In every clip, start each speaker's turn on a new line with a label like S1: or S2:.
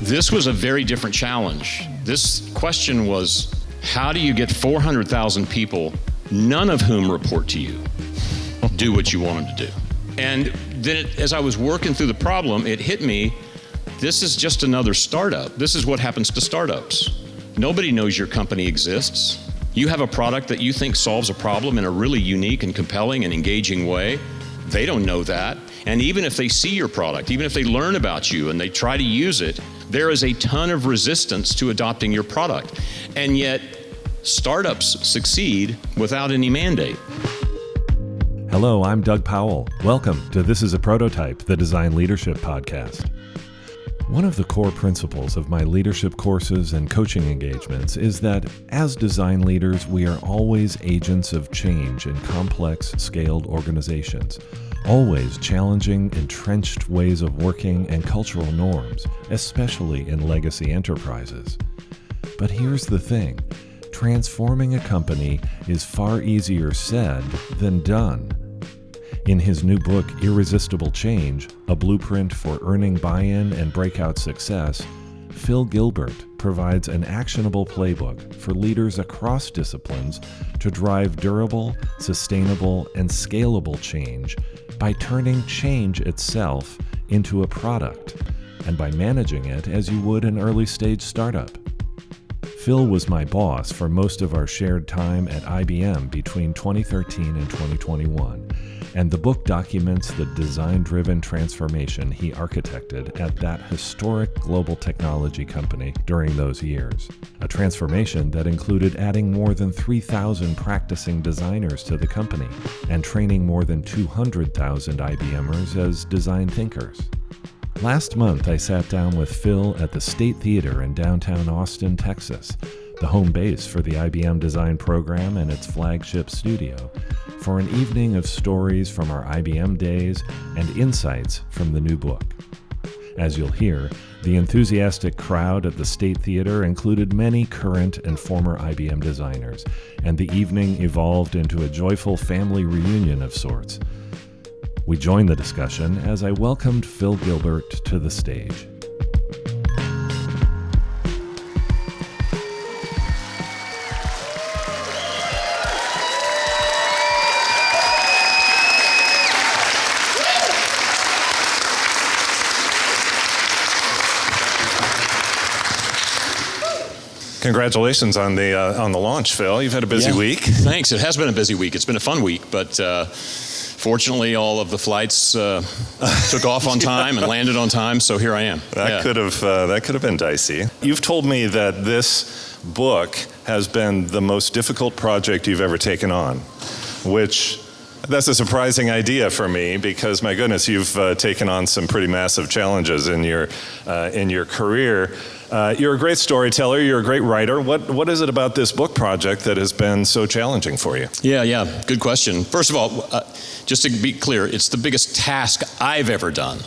S1: This was a very different challenge. This question was, how do you get 400,000 people, none of whom report to you, do what you want them to do? And then as I was working through the problem, it hit me, this is just another startup. This is what happens to startups. Nobody knows your company exists. You have a product that you think solves a problem in a really unique and compelling and engaging way. They don't know that. And even if they see your product, even if they learn about you and they try to use it, there is a ton of resistance to adopting your product. And yet, startups succeed without any mandate.
S2: Hello, I'm Doug Powell. Welcome to This is a Prototype, the Design Leadership Podcast. One of the core principles of my leadership courses and coaching engagements is that as design leaders, we are always agents of change in complex, scaled organizations, always challenging entrenched ways of working and cultural norms, especially in legacy enterprises. But here's the thing, transforming a company is far easier said than done. In his new book, Irresistible Change, A Blueprint for Earning Buy-in and Breakout Success, Phil Gilbert provides an actionable playbook for leaders across disciplines to drive durable, sustainable, and scalable change by turning change itself into a product and by managing it as you would an early-stage startup. Phil was my boss for most of our shared time at IBM between 2013 and 2021, and the book documents the design-driven transformation he architected at that historic global technology company during those years. A transformation that included adding more than 3,000 practicing designers to the company and training more than 200,000 IBMers as design thinkers. Last month, I sat down with Phil at the State Theater in downtown Austin, Texas, the home base for the IBM Design program and its flagship studio, for an evening of stories from our IBM days and insights from the new book. As you'll hear, the enthusiastic crowd at the State Theater included many current and former IBM designers, and the evening evolved into a joyful family reunion of sorts. We joined the discussion as I welcomed Phil Gilbert to the stage.
S3: Congratulations on the launch, Phil. You've had a busy week.
S1: Thanks. It has been a busy week. It's been a fun week, but fortunately, all of the flights took off on time and landed on time, so here I am.
S3: That could have been dicey. You've told me that this book has been the most difficult project you've ever taken on, which that's a surprising idea for me because, my goodness, you've taken on some pretty massive challenges in your career. You're a great storyteller. You're a great writer. What is it about this book project that has been so challenging for you?
S1: Yeah. Good question. First of all, just to be clear, it's the biggest task I've ever done.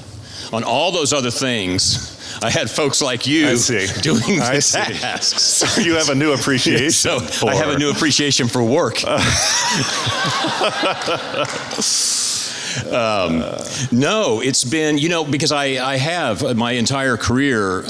S1: On all those other things, I had folks like you doing the tasks.
S3: So you have a new appreciation for...
S1: I have a new appreciation for work. No, it's been, because I have my entire career,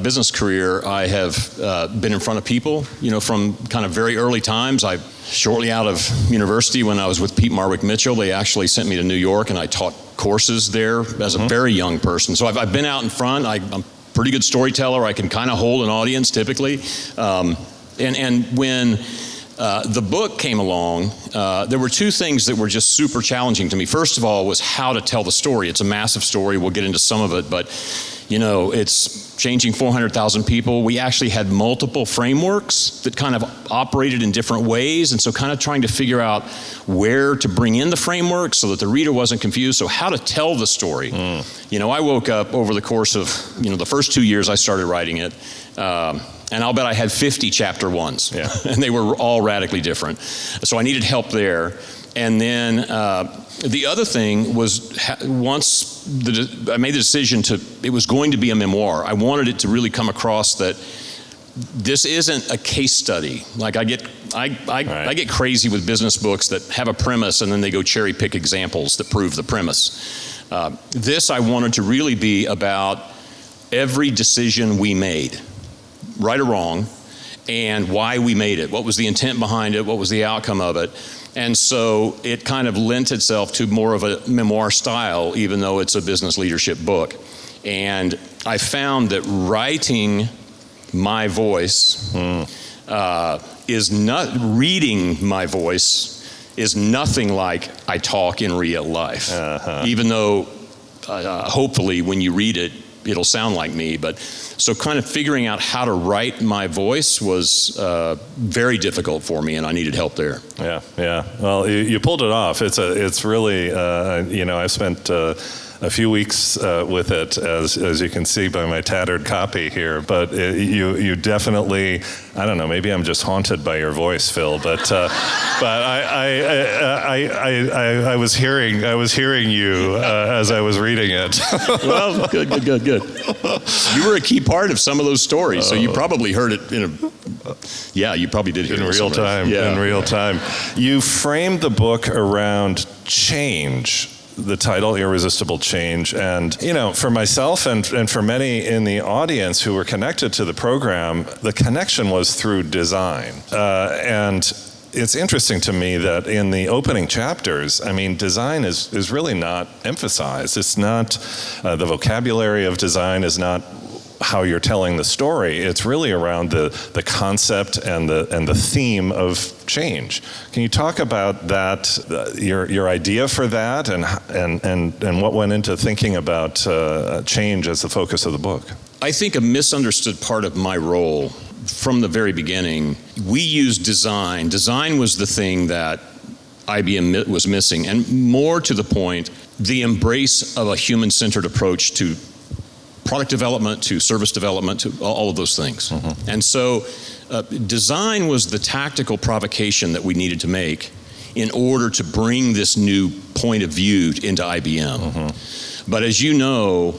S1: business career, I have been in front of people, from kind of very early times. Shortly out of university, when I was with Pete Marwick Mitchell, they actually sent me to New York and I taught courses there as a very young person. So I've been out in front. I'm a pretty good storyteller. I can kind of hold an audience typically. And when the book came along, there were two things that were just super challenging to me. First of all was how to tell the story. It's a massive story. We'll get into some of it, but it's changing 400,000 people. We actually had multiple frameworks that kind of operated in different ways, and so kind of trying to figure out where to bring in the framework so that the reader wasn't confused. So how to tell the story. I woke up over the course of the first 2 years I started writing it. And I'll bet I had 50 chapter ones, and they were all radically different. So I needed help there. And then the other thing was once I made the decision it was going to be a memoir. I wanted it to really come across that this isn't a case study. Like I get crazy with business books that have a premise and then they go cherry pick examples that prove the premise. This I wanted to really be about every decision we made, right or wrong, and why we made it. What was the intent behind it? What was the outcome of it? And so it kind of lent itself to more of a memoir style, even though it's a business leadership book. And I found that writing my voice is not, reading my voice is nothing like I talk in real life. Even though hopefully when you read it, it'll sound like me. But so kind of figuring out how to write my voice was very difficult for me, and I needed help there.
S3: Yeah. Well, you pulled it off. It's really, I've spent a few weeks with it, as you can see by my tattered copy here. But you definitely, I don't know, maybe I'm just haunted by your voice, Phil. But I was hearing you as I was reading it.
S1: Well, good. You were a key part of some of those stories, so you probably heard it you probably did hear it
S3: in real time.
S1: Yeah.
S3: In real time. You framed the book around change. The title, Irresistible Change. And, for myself and for many in the audience who were connected to the program, the connection was through design. And it's interesting to me that in the opening chapters, design is really not emphasized. It's not, the vocabulary of design is not how you're telling the story. It's really around the concept and the theme of change. Can you talk about that, your idea for that, and what went into thinking about change as the focus of the book?
S1: I think a misunderstood part of my role from the very beginning, we used design. Design was the thing that IBM was missing, and more to the point, the embrace of a human-centered approach to product development, to service development, to all of those things. Mm-hmm. And so design was the tactical provocation that we needed to make in order to bring this new point of view into IBM. Mm-hmm. But as you know,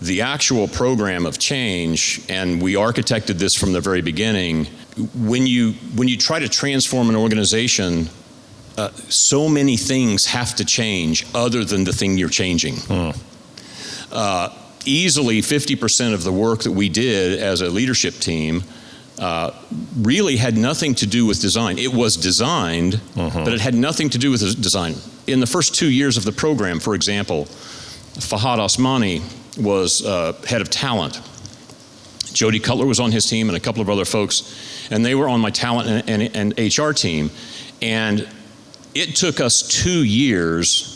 S1: the actual program of change, and we architected this from the very beginning, when you try to transform an organization, so many things have to change other than the thing you're changing. Easily 50% of the work that we did as a leadership team really had nothing to do with design. It was designed, but it had nothing to do with design. In the first 2 years of the program, for example, Fahad Osmani was head of talent. Jody Cutler was on his team and a couple of other folks, and they were on my talent and HR team. And it took us 2 years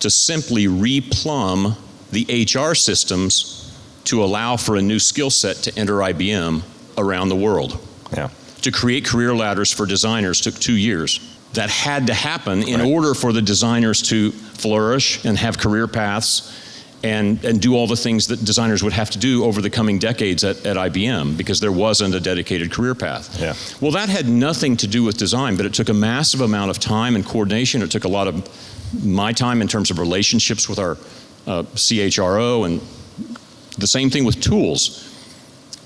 S1: to simply replumb the HR systems to allow for a new skill set to enter IBM around the world.
S3: Yeah.
S1: To create career ladders for designers took 2 years. That had to happen in order for the designers to flourish and have career paths and do all the things that designers would have to do over the coming decades at IBM, because there wasn't a dedicated career path.
S3: Yeah.
S1: Well, that had nothing to do with design, but it took a massive amount of time and coordination. It took a lot of my time in terms of relationships with our CHRO, and the same thing with tools.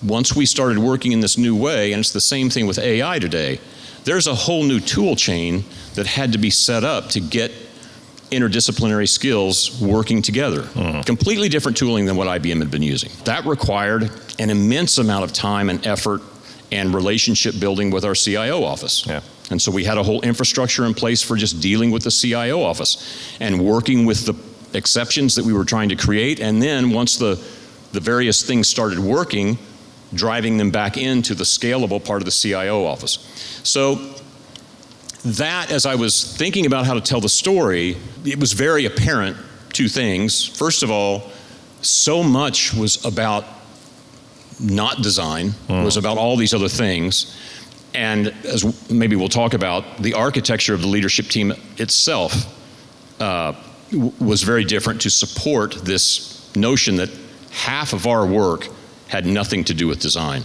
S1: Once we started working in this new way, and it's the same thing with AI today, there's a whole new tool chain that had to be set up to get interdisciplinary skills working together. Completely different tooling than what IBM had been using. That required an immense amount of time and effort and relationship building with our CIO office. Yeah. And so we had a whole infrastructure in place for just dealing with the CIO office and working with the exceptions that we were trying to create, and then once the various things started working, driving them back into the scalable part of the CIO office. So that, as I was thinking about how to tell the story, it was very apparent two things. First of all, so much was about not design, was about all these other things. And as maybe we'll talk about, the architecture of the leadership team itself was very different to support this notion that half of our work had nothing to do with design.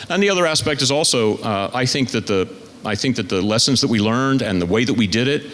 S1: And the other aspect is also, I think that the lessons that we learned and the way that we did it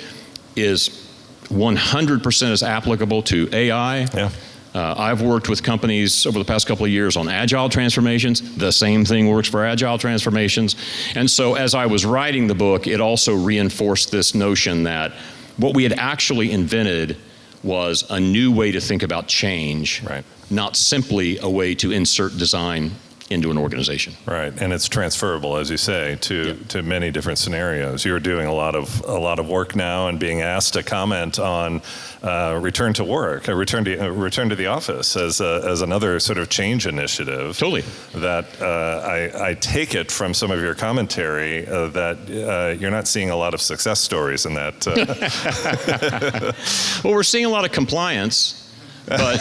S1: is 100% as applicable to AI. Yeah. I've worked with companies over the past couple of years on agile transformations. The same thing works for agile transformations. And so as I was writing the book, it also reinforced this notion that what we had actually invented was a new way to think about change,
S3: Right.
S1: not simply a way to insert design into an organization.
S3: Right, and it's transferable, as you say, to many different scenarios. You're doing a lot of work now, and being asked to comment on return to work, return to the office as another sort of change initiative.
S1: Totally.
S3: That I take it from some of your commentary that you're not seeing a lot of success stories in that.
S1: Well, we're seeing a lot of compliance. But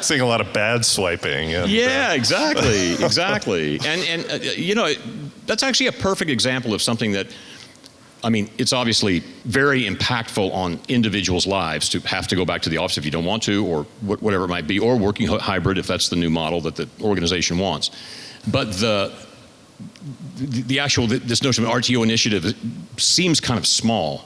S3: seeing a lot of bad swiping. And,
S1: yeah, exactly. And that's actually a perfect example of something that, I mean, it's obviously very impactful on individuals' lives to have to go back to the office if you don't want to, or whatever it might be, or working hybrid if that's the new model that the organization wants. But the actual, this notion of RTO initiative seems kind of small.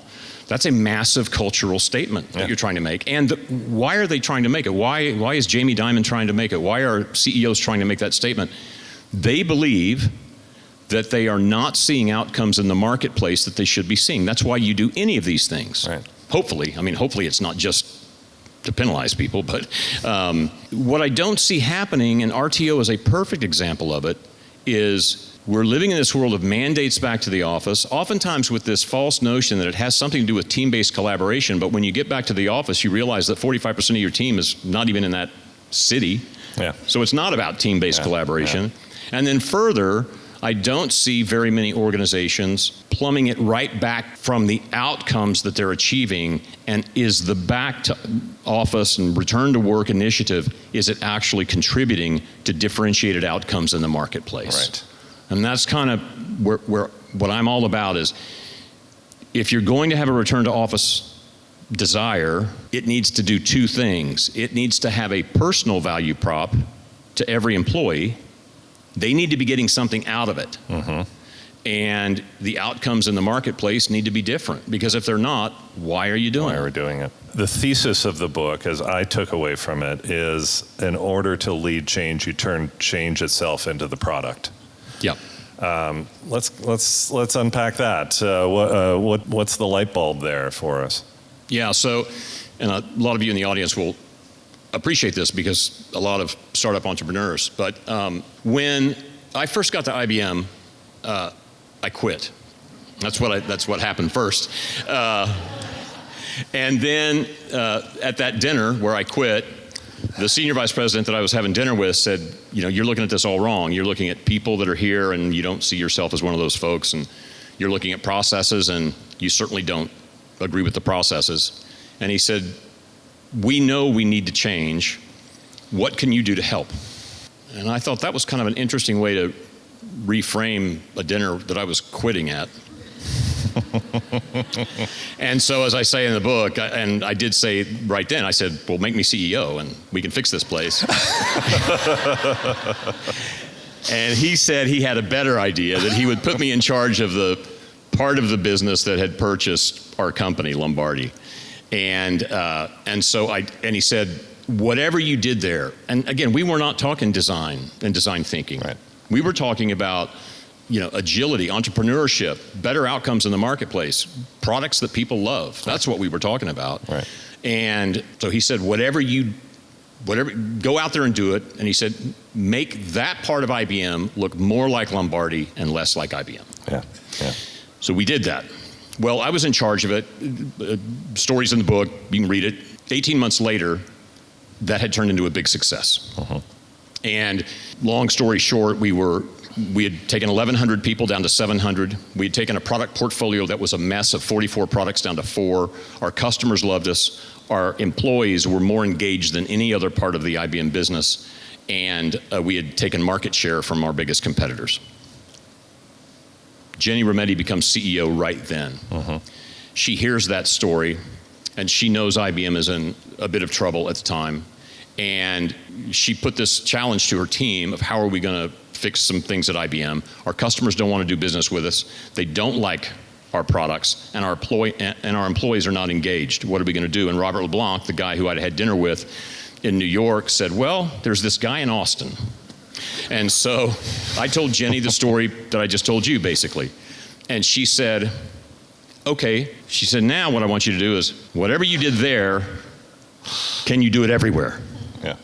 S1: That's a massive cultural statement that you're trying to make. And why are they trying to make it? Why is Jamie Dimon trying to make it? Why are CEOs trying to make that statement? They believe that they are not seeing outcomes in the marketplace that they should be seeing. That's why you do any of these things.
S3: Right.
S1: Hopefully it's not just to penalize people, but what I don't see happening, and RTO is a perfect example of it, is we're living in this world of mandates back to the office, oftentimes with this false notion that it has something to do with team-based collaboration, but when you get back to the office, you realize that 45% of your team is not even in that city.
S3: Yeah.
S1: So it's not about team-based collaboration. Yeah. And then further, I don't see very many organizations plumbing it right back from the outcomes that they're achieving, and is the back to office and return to work initiative, is it actually contributing to differentiated outcomes in the marketplace?
S3: Right.
S1: And that's kind of where what I'm all about is, if you're going to have a return to office desire, it needs to do two things. It needs to have a personal value prop to every employee. They need to be getting something out of it. Mm-hmm. And the outcomes in the marketplace need to be different, because if they're not, why are you doing it?
S3: Why are we doing it? The thesis of the book, as I took away from it, is in order to lead change, you turn change itself into the product.
S1: Yeah.
S3: Let's unpack that. What's the light bulb there for us?
S1: Yeah. So, and a lot of you in the audience will appreciate this because a lot of startup entrepreneurs. But when I first got to IBM, I quit. That's what happened first. And then at that dinner where I quit, the senior vice president that I was having dinner with said, you're looking at this all wrong. You're looking at people that are here, and you don't see yourself as one of those folks. And you're looking at processes, and you certainly don't agree with the processes. And he said, we know we need to change. What can you do to help? And I thought that was kind of an interesting way to reframe a dinner that I was quitting at. And so, as I say in the book, and I did say right then, I said, well, make me CEO and we can fix this place. And he said he had a better idea, that he would put me in charge of the part of the business that had purchased our company, Lombardi. And he said, whatever you did there, and again, we were not talking design and design thinking.
S3: Right.
S1: We were talking about agility, entrepreneurship, better outcomes in the marketplace, products that people love. That's what we were talking about.
S3: Right.
S1: And so he said, whatever, go out there and do it. And he said, make that part of IBM look more like Lombardi and less like IBM.
S3: Yeah.
S1: So we did that. Well, I was in charge of it. Stories in the book, you can read it. 18 months later, that had turned into a big success. Uh-huh. And long story short, we had taken 1,100 people down to 700. We had taken a product portfolio that was a mess of 44 products down to 4. Our customers loved us. Our employees were more engaged than any other part of the IBM business. And we had taken market share from our biggest competitors. Jenny Rometty becomes CEO right then. Uh-huh. She hears that story, and she knows IBM is in a bit of trouble at the time. And she put this challenge to her team of, how are we going to fix some things at IBM? Our customers don't want to do business with us. They don't like our products, and our employees are not engaged. What are we going to do? And Robert LeBlanc, the guy who I'd had dinner with in New York, said, well, there's this guy in Austin. And so I told Jenny the story that I just told you, basically. And she said, okay. She said, now what I want you to do is, whatever you did there, can you do it everywhere?
S3: Yeah.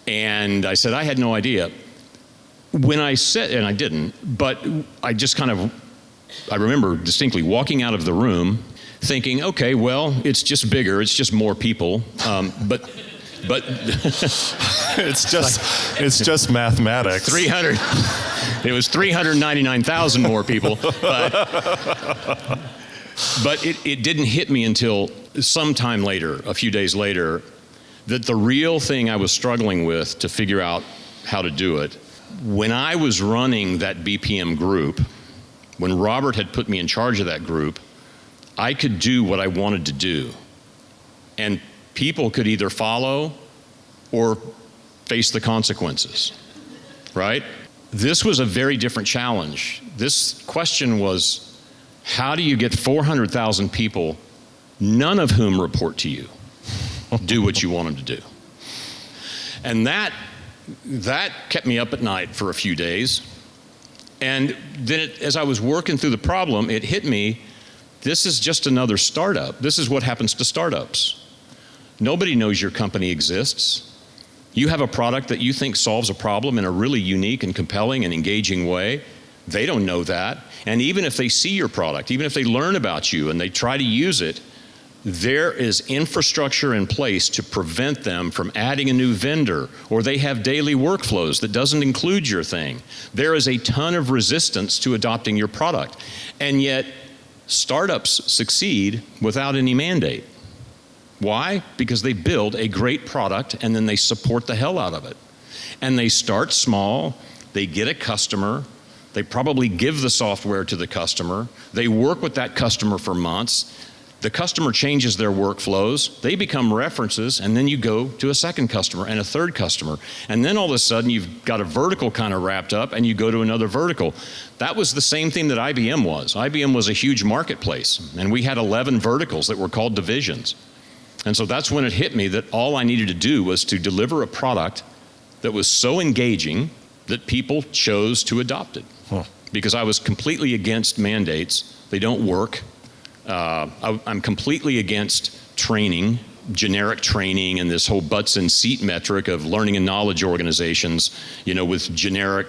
S1: And I said, I had no idea. When I said, and I didn't, but I just I remember distinctly walking out of the room thinking, okay, well, it's just bigger, it's just more people, but
S3: it's just mathematics.
S1: 300. It was 399,000 more people, but it didn't hit me until sometime later, a few days later, that the real thing I was struggling with to figure out how to do it, when I was running that BPM group, when Robert had put me in charge of that group, I could do what I wanted to do. And people could either follow or face the consequences, right? This was a very different challenge. This question was, how do you get 400,000 people, none of whom report to you, do what you want them to do? And that kept me up at night for a few days. And then as I was working through the problem, it hit me, this is just another startup. This is what happens to startups. Nobody knows your company exists. You have a product that you think solves a problem in a really unique and compelling and engaging way. They don't know that. And even if they see your product, even if they learn about you and they try to use it, there is infrastructure in place to prevent them from adding a new vendor, or they have daily workflows that doesn't include your thing. There is a ton of resistance to adopting your product. And yet, startups succeed without any mandate. Why? Because they build a great product and then they support the hell out of it. And they start small, they get a customer, they probably give the software to the customer, they work with that customer for months, the customer changes their workflows, they become references, and then you go to a second customer and a third customer. And then all of a sudden you've got a vertical kind of wrapped up and you go to another vertical. That was the same thing that IBM was. IBM was a huge marketplace, and we had 11 verticals that were called divisions. And so that's when it hit me that all I needed to do was to deliver a product that was so engaging that people chose to adopt it. Because I was completely against mandates. They don't work. I'm completely against training, generic training, and this whole butts in seat metric of learning and knowledge organizations, with generic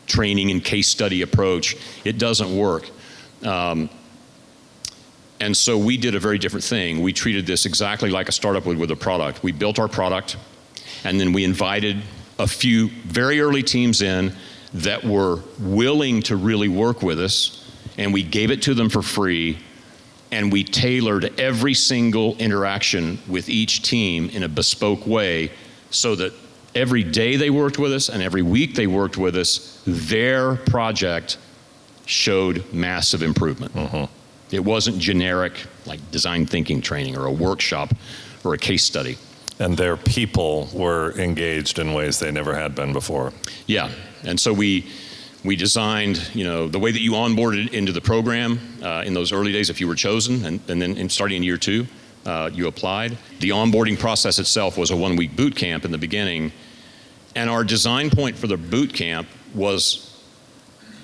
S1: training and case study approach. It doesn't work. And so we did a very different thing. We treated this exactly like a startup would with a product. We built our product, and then we invited a few very early teams in that were willing to really work with us, and we gave it to them for free, and we tailored every single interaction with each team in a bespoke way so that every day they worked with us and every week they worked with us, their project showed massive improvement. It wasn't generic, like design thinking training or a workshop or a case study.
S3: And their people were engaged in ways they never had been before. Yeah,
S1: and so we designed, the way that you onboarded into the program in those early days, if you were chosen, and then starting in year 2, you applied. The onboarding process itself was a 1-week boot camp in the beginning, and our design point for the boot camp was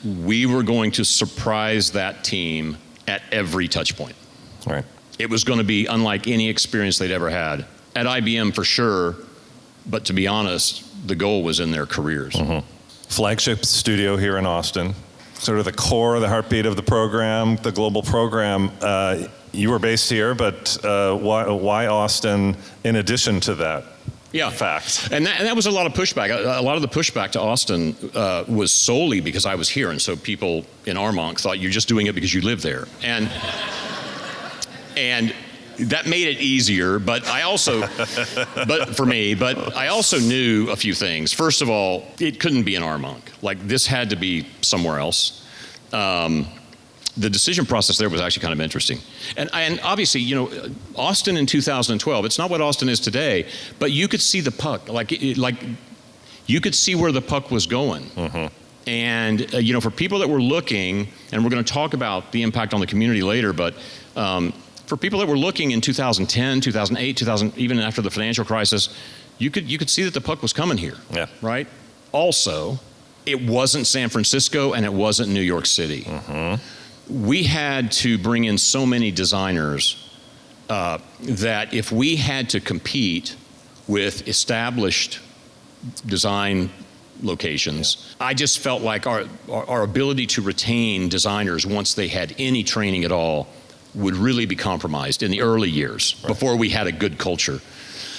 S1: we were going to surprise that team at every touch point.
S3: Right.
S1: It was going to be unlike any experience they'd ever had. At IBM for sure, but to be honest, the goal was in their careers.
S3: Flagship studio here in Austin, sort of the core, the heartbeat of the program, the global program. You were based here, but why Austin in addition to that?
S1: Yeah,
S3: fact.
S1: And that was a lot of pushback. A lot of the pushback to Austin was solely because I was here, and so people in Armonk thought you're just doing it because you live there, and that made it easier. But I also, but I also knew a few things. First of all, it couldn't be in Armonk. Like this had to be somewhere else. The decision process there was actually kind of interesting. And obviously, Austin in 2012, it's not what Austin is today, but you could see the puck, like you could see where the puck was going. And, for people that were looking, and we're going to talk about the impact on the community later, but for people that were looking in 2010, 2008, even after the financial crisis, you could see that the puck was coming here, right? Also, it wasn't San Francisco and it wasn't New York City. we had to bring in so many designers that if we had to compete with established design locations, I just felt like our ability to retain designers once they had any training at all would really be compromised in the early years before we had a good culture.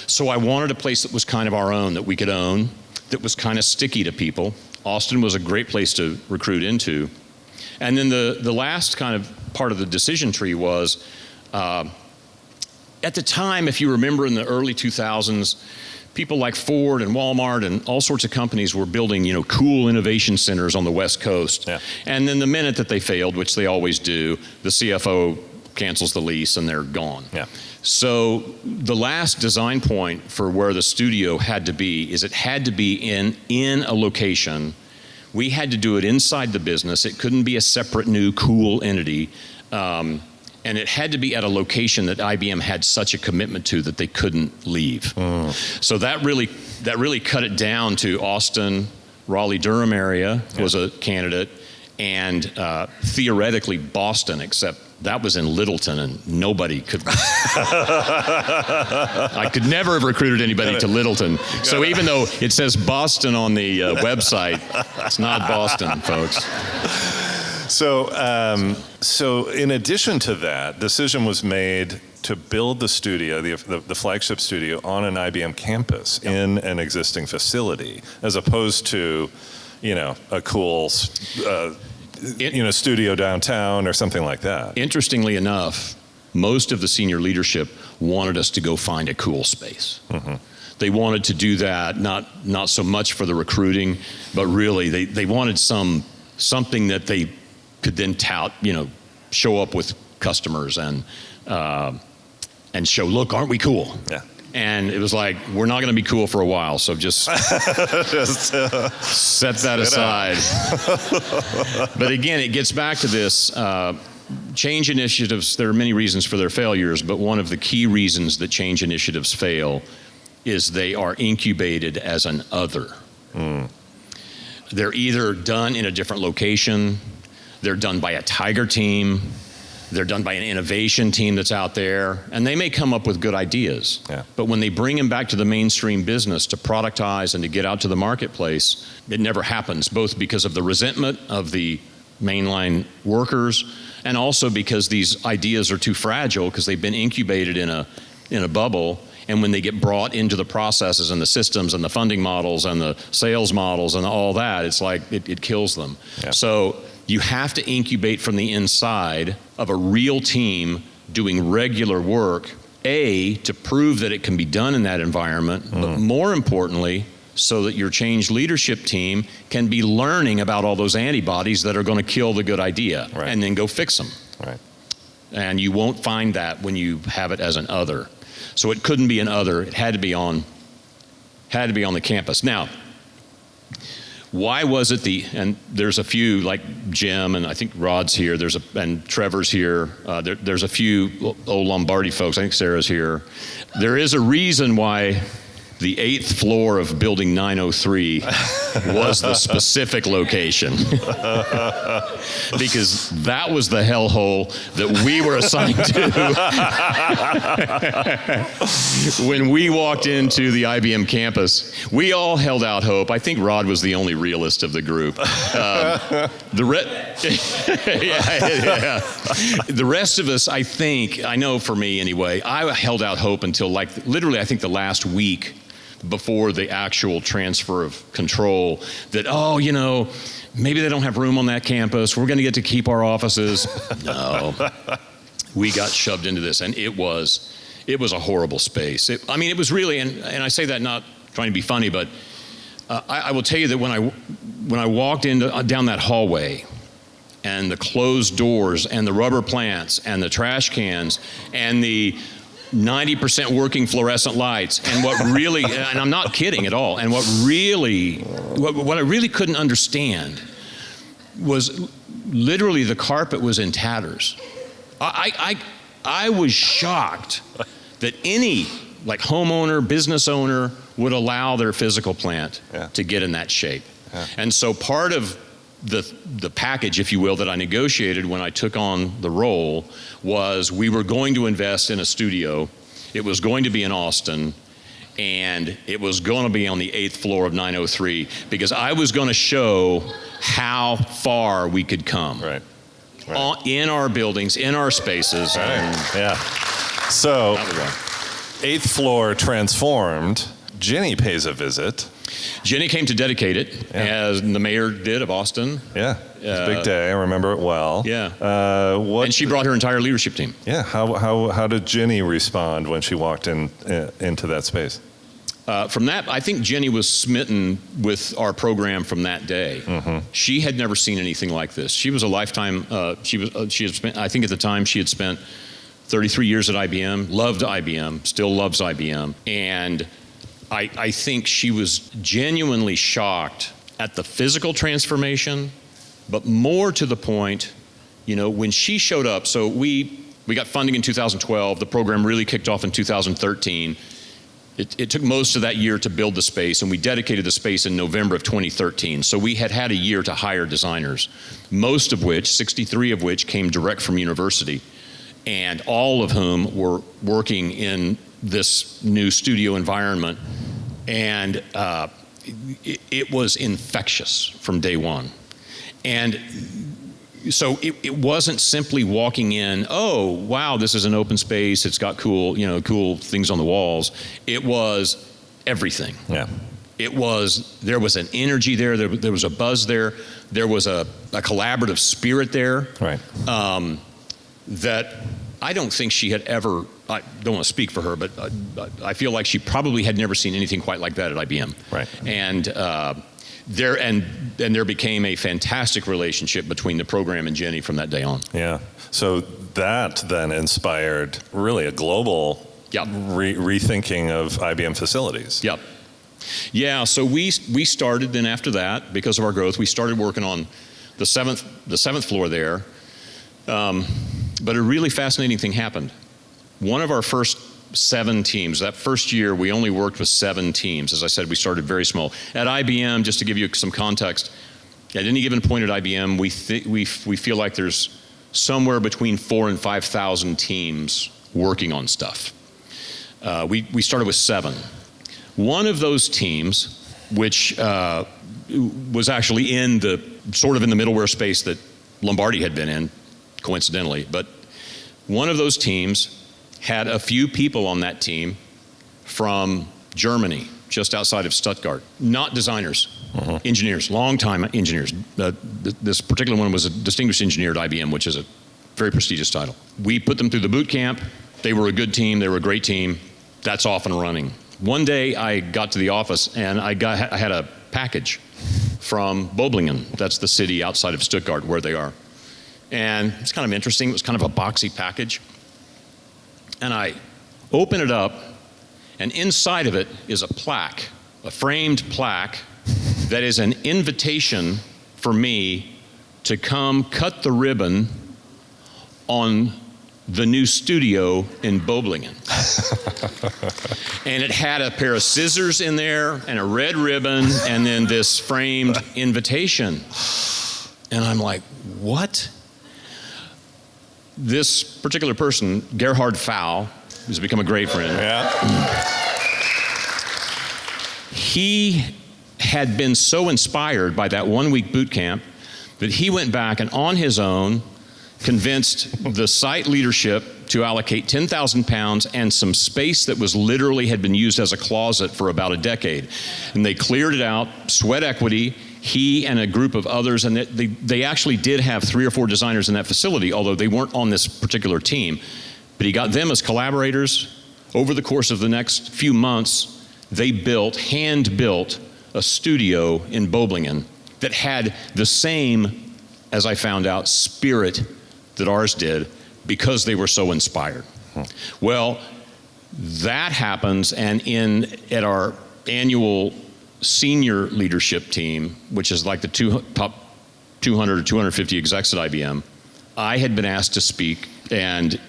S1: So I wanted a place that was kind of our own, that we could own, that was kind of sticky to people. Austin was a great place to recruit into. And then the last kind of part of the decision tree was, at the time, if you remember in the early 2000s, people like Ford and Walmart and all sorts of companies were building, cool innovation centers on the West Coast.
S3: Yeah.
S1: And then the minute that they failed, which they always do, the CFO cancels the lease and they're gone.
S3: Yeah.
S1: So the last design point for where the studio had to be is it had to be in a location. We had to do it inside the business. It couldn't be a separate new cool entity. And it had to be at a location that IBM had such a commitment to that they couldn't leave. So that really cut it down to Austin, Raleigh-Durham area was a candidate, and theoretically Boston, except that was in Littleton and nobody could. I could never have recruited anybody to Littleton. So even though it says Boston on the website, it's not Boston, folks.
S3: So in addition to that, decision was made to build the studio, the flagship studio, on an IBM campus in an existing facility, as opposed to, a cool, studio downtown or something like that.
S1: Interestingly enough, most of the senior leadership wanted us to go find a cool space. Mm-hmm. They wanted to do that, not so much for the recruiting, but really they wanted something that they could then tout, show up with customers and show, look, aren't we cool?
S3: Yeah.
S1: And it was like, we're not going to be cool for a while, so just set that aside. But again, it gets back to this, change initiatives, there are many reasons for their failures, but one of the key reasons that change initiatives fail is they are incubated as an other. They're either done in a different location, they're done by a tiger team, they're done by an innovation team that's out there, and they may come up with good ideas.
S3: Yeah.
S1: But when they bring them back to the mainstream business to productize and to get out to the marketplace, it never happens, both because of the resentment of the mainline workers and also because these ideas are too fragile because they've been incubated in a bubble. And when they get brought into the processes and the systems and the funding models and the sales models and all that, it's like it kills them.
S3: Yeah.
S1: So you have to incubate from the inside of a real team doing regular work, to prove that it can be done in that environment, but more importantly, so that your change leadership team can be learning about all those antibodies that are going to kill the good idea, and then go fix them.
S3: Right.
S1: And you won't find that when you have it as an other. So it couldn't be an other. It had to be on the campus. Now, why was it and there's a few, like Jim, and I think Rod's here, and Trevor's here, there's a few old Lombardi folks, I think Sarah's here. There is a reason why the 8th floor of building 903 was the specific location. Because that was the hellhole that we were assigned to. When we walked into the IBM campus, we all held out hope. I think Rod was the only realist of the group. The rest of us, I know for me anyway, I held out hope until literally I think the last week before the actual transfer of control that, maybe they don't have room on that campus. We're going to get to keep our offices. No. We got shoved into this, and it was a horrible space. It was really, and I say that not trying to be funny, but I will tell you that when I walked down that hallway, and the closed doors, and the rubber plants, and the trash cans, and the 90% working fluorescent lights, and what really, and I'm not kidding at all, and what I really couldn't understand was literally the carpet was in tatters. I was shocked that any homeowner, business owner would allow their physical plant to get in that shape. Yeah. And so part of the package, if you will, that I negotiated when I took on the role was we were going to invest in a studio. It was going to be in Austin, and it was going to be on the 8th floor of 903 because I was going to show how far we could come.
S3: Right.
S1: In our buildings, in our spaces.
S3: Right. Yeah. So, 8th floor transformed. Jenny pays a visit.
S1: Jenny came to dedicate it, as the mayor did of Austin.
S3: Yeah, it's a big day. I remember it well.
S1: Yeah. And she brought her entire leadership team.
S3: Yeah. How did Jenny respond when she walked into that space?
S1: From that, I think Jenny was smitten with our program from that day. Mm-hmm. She had never seen anything like this. She was a lifetime. She had spent. I think at the time she had spent 33 years at IBM. Loved IBM. Still loves IBM. And I think she was genuinely shocked at the physical transformation, but more to the point, when she showed up. So we got funding in 2012. The program really kicked off in 2013. It took most of that year to build the space, and we dedicated the space in November of 2013. So we had a year to hire designers, most of which, 63 of which, came direct from university, and all of whom were working in this new studio environment. And it was infectious from day one. And so it wasn't simply walking in, oh, wow, this is an open space, it's got cool things on the walls. It was everything.
S3: Yeah.
S1: There was an energy there, there was a buzz there, there was a collaborative spirit there.
S3: Right.
S1: That I don't think she had ever, I don't want to speak for her, but I feel like she probably had never seen anything quite like that at IBM.
S3: Right.
S1: And there became a fantastic relationship between the program and Jenny from that day on.
S3: Yeah. So that then inspired really a global rethinking of IBM facilities.
S1: Yep. Yeah. So we started then after that, because of our growth, we started working on the seventh floor there. But a really fascinating thing happened. One of our first 7 teams, that first year we only worked with 7 teams. As I said, we started very small. At IBM, just to give you some context, at any given point at IBM, we feel like there's somewhere between 4,000 and 5,000 teams working on stuff. We started with 7. One of those teams, which was actually in the middleware space that Lombardi had been in, coincidentally, but one of those teams had a few people on that team from Germany, just outside of Stuttgart. Not designers, engineers, long-time engineers. This particular one was a distinguished engineer at IBM, which is a very prestigious title. We put them through the boot camp. They were a good team. They were a great team. That's off and running. One day I got to the office and I had a package from Böblingen. That's the city outside of Stuttgart where they are. And it's kind of interesting. It was kind of a boxy package. And I open it up, and inside of it is a plaque, a framed plaque that is an invitation for me to come cut the ribbon on the new studio in Böblingen. And it had a pair of scissors in there and a red ribbon and then this framed invitation. And I'm like, what? This particular person, Gerhard Pfau, who's become a great friend.
S3: Yeah.
S1: He had been so inspired by that 1-week boot camp that he went back and on his own convinced the site leadership to allocate 10,000 pounds and some space that was literally had been used as a closet for about a decade. And they cleared it out, sweat equity. He and a group of others, and they actually did have 3 or 4 designers in that facility, although they weren't on this particular team. But he got them as collaborators. Over the course of the next few months, they hand-built a studio in Böblingen that had the same, as I found out, spirit that ours did because they were so inspired. Well, that happens, and at our annual senior leadership team, which is like the top 200 or 250 execs at IBM, I had been asked to speak and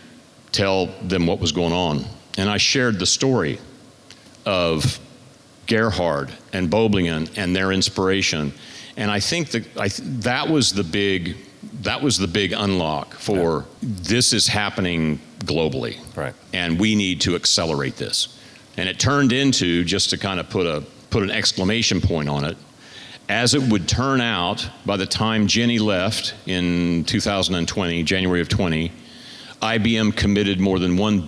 S1: tell them what was going on. And I shared the story of Gerhard and Boblingen and their inspiration. And I think that was the big unlock for this is happening globally.
S3: Right.
S1: And we need to accelerate this. And it turned into, just to kind of put an exclamation point on it, as it would turn out, by the time Jenny left in 2020, January of 20, IBM committed more than $1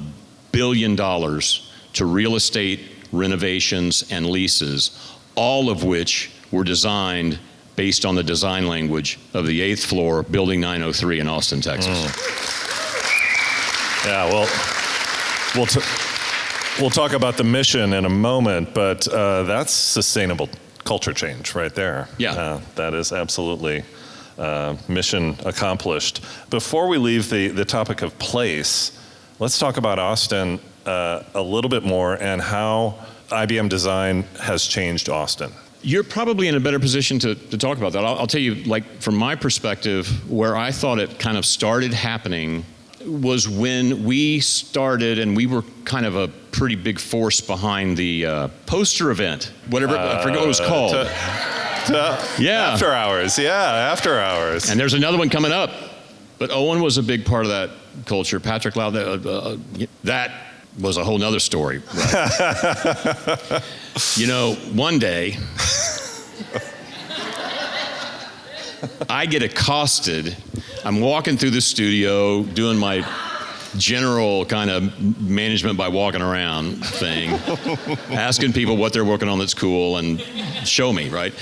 S1: billion to real estate renovations and leases, all of which were designed based on the design language of the 8th floor, Building 903 in Austin, Texas.
S3: Yeah, well, we'll talk about the mission in a moment, but that's sustainable culture change right there.
S1: Yeah.
S3: That is absolutely mission accomplished. Before we leave the topic of place, let's talk about Austin a little bit more and how IBM Design has changed Austin.
S1: You're probably in a better position to talk about that. I'll tell you, like, from my perspective, where I thought it kind of started happening was when we started, and we were kind of a pretty big force behind the poster event, whatever, I forget what it was called. Yeah.
S3: After Hours, After Hours.
S1: And there's another one coming up. But Owen was a big part of that culture. Patrick Loud, that was a whole nother story. Right? You know, one day, I get accosted. I'm walking through the studio doing my general kind of management by walking around thing, asking people what they're working on that's cool and show me, right?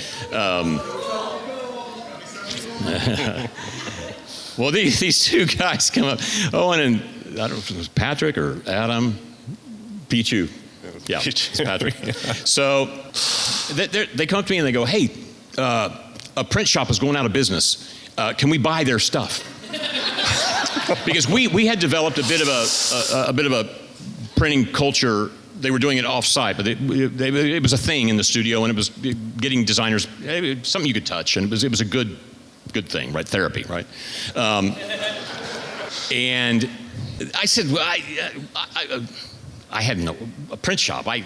S1: Well, these two guys come up, Owen and, I don't know if it was Patrick or Adam, Pichu. Yeah, it's Patrick. So they come up to me and they go, hey, a print shop is going out of business. Can we buy their stuff? Because we had developed a bit of a printing culture. They were doing it off-site, but it was a thing in the studio, and it was getting designers, something you could touch, and it was a good thing, right? Therapy, right? And I said, well, I had a print shop. I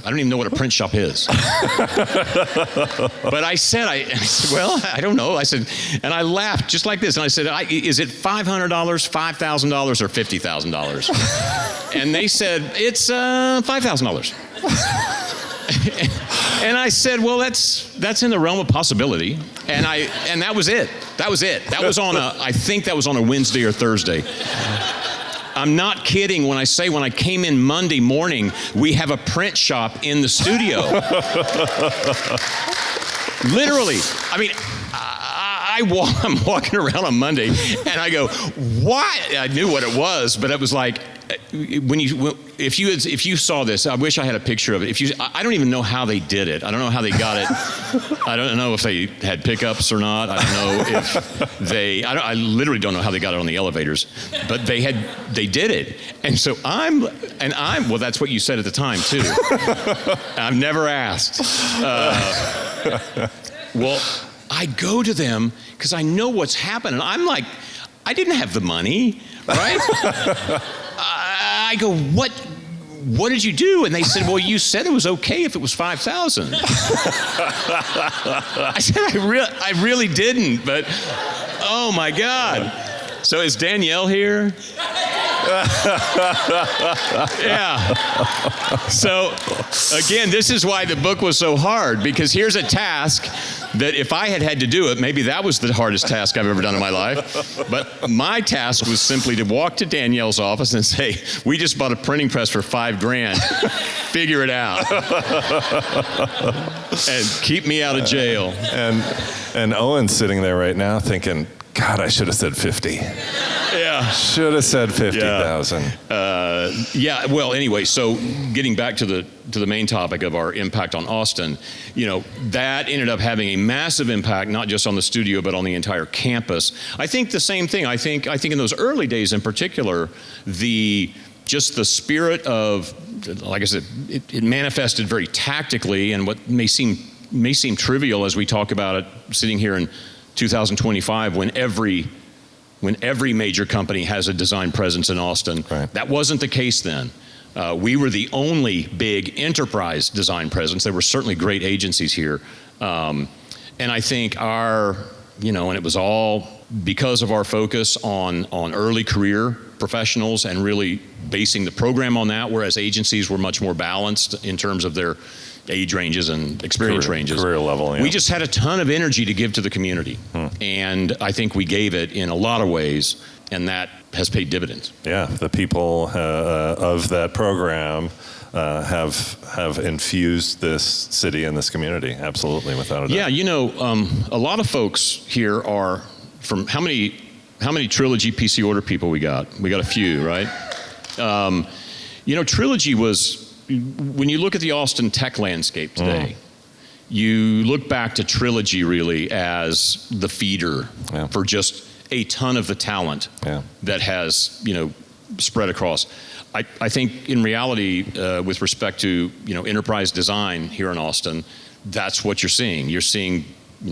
S1: don't even know what a print shop is. But I said, well, I don't know. I said, and I laughed just like this. And I said, is it $500, $5,000, or $50,000? And they said, it's $5,000. And I said, well, that's in the realm of possibility. And that was it. That was it. That was I think that was on a Wednesday or Thursday. I'm not kidding when I say when I came in Monday morning, we have a print shop in the studio. Literally. I mean, I'm walking around on Monday and I go, what? I knew what it was, but it was like, if you saw this, I wish I had a picture of it. I don't even know how they did it. I don't know how they got it. I don't know if they had pickups or not. I don't know if I literally don't know how they got it on the elevators, but they did it. And so well, that's what you said at the time too. I've never asked. Well, I go to them because I know what's happened. And I'm like, I didn't have the money, right? I go, what did you do? And they said, well, you said it was okay if it was 5,000. I said, I really didn't, but oh my God. So is Danielle here? Yeah. So again, this is why the book was so hard, because here's a task that if I had to do it, maybe that was the hardest task I've ever done in my life. But my task was simply to walk to Danielle's office and say, we just bought a printing press for $5,000. Figure it out. And keep me out of jail.
S3: And Owen's sitting there right now thinking, God, I should have said 50.
S1: Yeah.
S3: Should have said 50,000.
S1: Yeah. Well, anyway, so getting back to the main topic of our impact on Austin, that ended up having a massive impact, not just on the studio, but on the entire campus. I think the same thing. I think in those early days in particular, just the spirit of, like I said, it manifested very tactically, and what may seem trivial as we talk about it sitting here in 2025, when every major company has a design presence in Austin.
S3: Right.
S1: That wasn't the case then. We were the only big enterprise design presence. There were certainly great agencies here. And I think and it was all because of our focus on early career professionals and really basing the program on that, whereas agencies were much more balanced in terms of their age ranges and experience ranges.
S3: Career level, yeah.
S1: We just had a ton of energy to give to the community. And I think we gave it in a lot of ways, and that has paid dividends.
S3: Yeah, the people of that program have infused this city and this community, absolutely, without a doubt.
S1: Yeah, a lot of folks here are from, how many Trilogy PC order people we got? We got a few, right? Trilogy was, when you look at the Austin tech landscape today, you look back to Trilogy really as the feeder for just a ton of the talent that has, spread across. I think in reality, with respect to, enterprise design here in Austin, that's what you're seeing. You're seeing,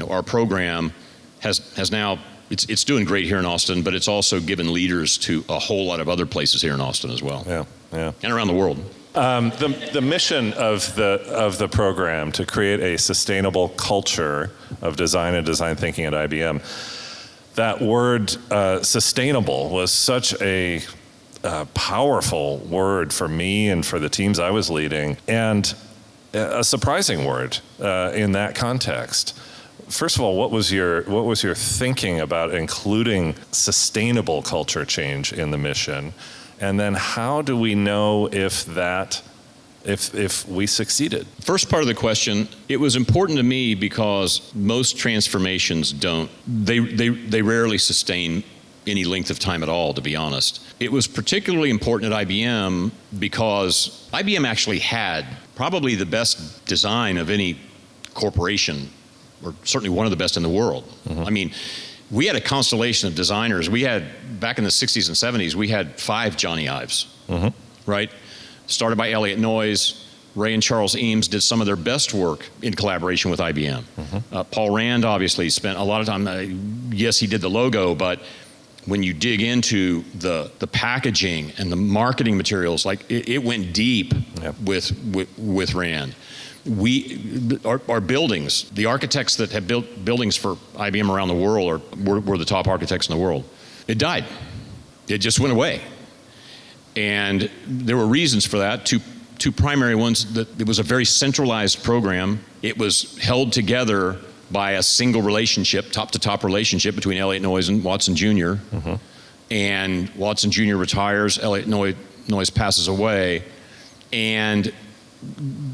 S1: our program has now, it's doing great here in Austin, but it's also given leaders to a whole lot of other places here in Austin as well.
S3: Yeah.
S1: And around the world.
S3: The mission of the program to create a sustainable culture of design and design thinking at IBM, that word sustainable was such a powerful word for me and for the teams I was leading, and a surprising word in that context. First of all, what was your thinking about including sustainable culture change in the mission? And then how do we know if we succeeded?
S1: First part of the question, it was important to me because most transformations they rarely sustain any length of time at all, to be honest. It was particularly important at IBM because IBM actually had probably the best design of any corporation, or certainly one of the best in the world. I mean, we had a constellation of designers. We had, back in the 60s and 70s, we had 5 Johnny Ives, right? Started by Elliott Noyes. Ray and Charles Eames did some of their best work in collaboration with IBM. Paul Rand obviously spent a lot of time, yes, he did the logo, but when you dig into the packaging and the marketing materials, like it went deep with Rand. Our buildings, the architects that have built buildings for IBM around the world were the top architects in the world. It died. It just went away. And there were reasons for that. Two primary ones, that it was a very centralized program. It was held together by a single relationship, top-to-top relationship between Elliott Noyes and Watson Jr. And Watson Jr. retires, Elliott Noyes passes away, and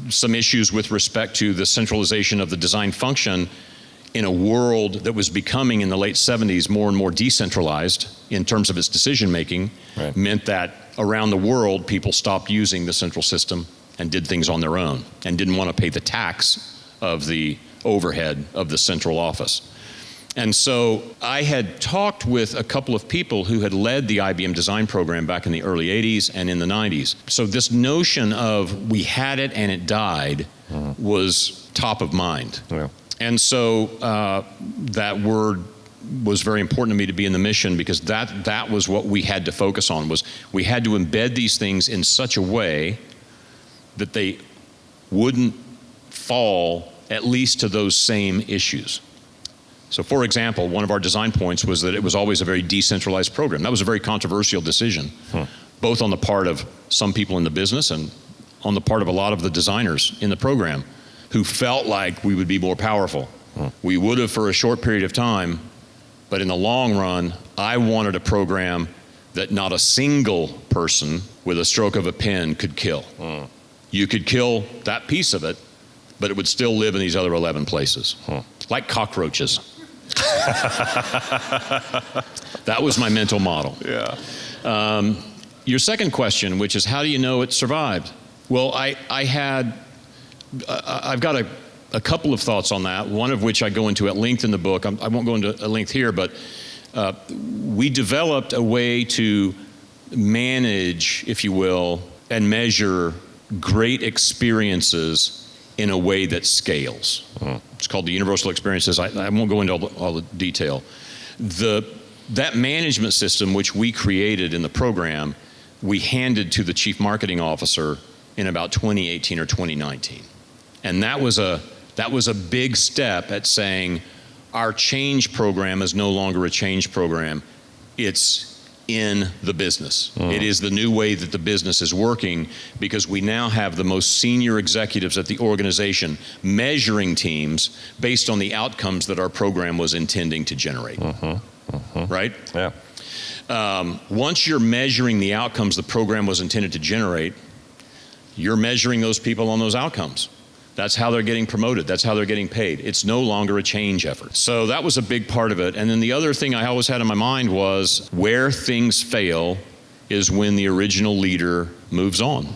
S1: some issues with respect to the centralization of the design function in a world that was becoming in the late 70s more and more decentralized in terms of its decision making, meant that around the world people stopped using the central system and did things on their own and didn't want to pay the tax of the overhead of the central office. And so I had talked with a couple of people who had led the IBM Design program back in the early 80s and in the 90s. So this notion of we had it and it died was top of mind. And so that word was very important to me to be in the mission, because that was what we had to focus on, was we had to embed these things in such a way that they wouldn't fall at least to those same issues. So for example, one of our design points was that it was always a very decentralized program. That was a very controversial decision, both on the part of some people in the business and on the part of a lot of the designers in the program who felt like we would be more powerful. We would have for a short period of time, but in the long run, I wanted a program that not a single person with a stroke of a pen could kill. You could kill that piece of it, but it would still live in these other 11 places, like cockroaches. That was my mental model. Your second question, which is how do you know it survived? Well, I've got a couple of thoughts on that, one of which I go into at length in the book. I won't go into at length here, but we developed a way to manage, if you will, and measure great experiences in a way that scales. It's called the universal experiences. I won't go into all the detail. That management system which we created in the program we handed to the chief marketing officer in about 2018 or 2019. And that was a big step at saying our change program is no longer a change program. It's in the business. It is the new way that the business is working, because we now have the most senior executives at the organization measuring teams based on the outcomes that our program was intending to generate. Right?
S3: Yeah.
S1: Once you're measuring the outcomes the program was intended to generate, you're measuring those people on those outcomes. That's how they're getting promoted. That's how they're getting paid. It's no longer a change effort. So that was a big part of it. And then the other thing I always had in my mind was where things fail is when the original leader moves on.